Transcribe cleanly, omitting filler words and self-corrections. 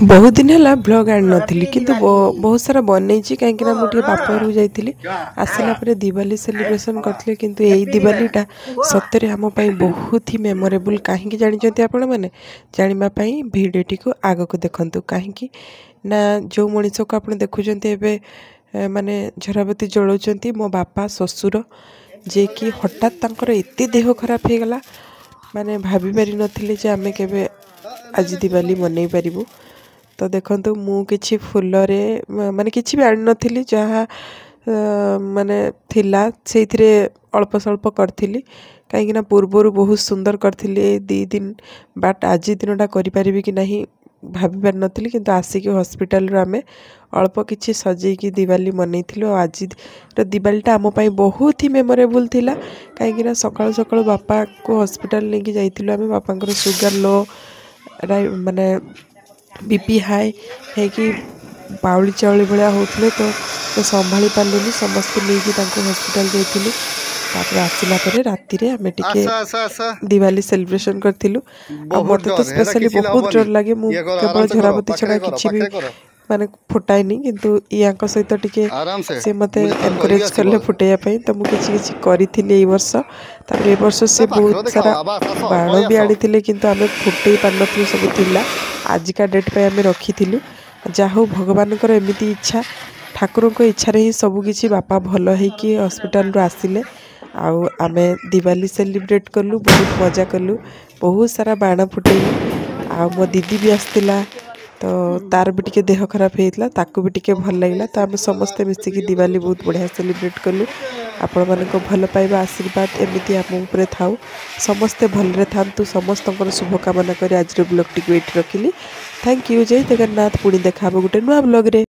बहुत दिन है ब्लॉग आनी नी किंतु बहुत सारा बनई कहीं मुझे बाप घर जाइली आसला दिवाली सेलिब्रेशन करते किंतु यही दिवालीटा सतरे आम बहुत ही मेमोरेबल कहीं जानते आपण मैंने जानापी भिडियोटी को आग को देखु कहीं ना जो मनीष को आप देखुं माने झराबती जलाउं मो बापा ससुर जे कि हठात तंकर एते देह खराब हो गला माने भाभी पारि नथिले जे आमे केबे आज दिवाली मनई पारिबु। तो देखंतु मु किछि फुलरे माने किछि भी आनि नथिली जहा माने थिला सेथिरे अल्प स्वल्प करथिली कहीं ना पूर्वर बहुत सुंदर करथिली 2 दिन बाट आज दिनटा करि परिबि कि नहीं भाभी पारि नथिली किंतु आसिक हॉस्पिटल रो आमे अल्प किछि सजई की दिवाली मनईथिलु। आज दिवालीटा आम पई बहुत ही मेमोरेबल थिला कहीं ना सकाळ सकाळ बापा को हॉस्पिटल लेके जाइथिलु आमे बापांकर सुगर लो माने बीपी हाई है कि बाउली चाउली भाया होते तो संभाली पार्लुनि समस्ते लेकिन हॉस्पिटल जाइलु तापर आसला राति आमे टिके दिवाली सेलिब्रेशन करथिलु। मत तो स्पेशली बहुत डर लगे मुझे केवल झराबती छड़ा किसी भी माने फुटाइनी किंतु या सहित टिके से मते एनकरेज करले फुटाइया तो मुझे किसी करी वर्ष तापर ए वर्ष से बहुत सारा बाण भी आनी किंतु आमे फुटई पार सब थिला आजिका डेट पे आमे रखी जाहु भगवान एमती इच्छा ठाकुर को इच्छा ही सबकि बापा भल होकि हॉस्पिटल रू आसिले आउ आमे दिवाली सेलिब्रेट कलु बहुत मजा कलु बहुत सारा बाण फुटेलु आ मो दीदी भी आसला तो तार भी टिके देह खराब होता ताकू भी टिके भल लगे तो आम समस्ते मिसिकी दिवाली बहुत बढ़िया सेलिब्रेट कलु। आपण मानक भल पाइबा आशीर्वाद एमती आम उपरे थाउ समस्ते भलरे थांतु समस्त शुभकामना कर आज ब्लॉग टी वेट रखिली। थैंक यू जय जगन्नाथ पुणी देखा गोटे नुआ ब्लॉग रे।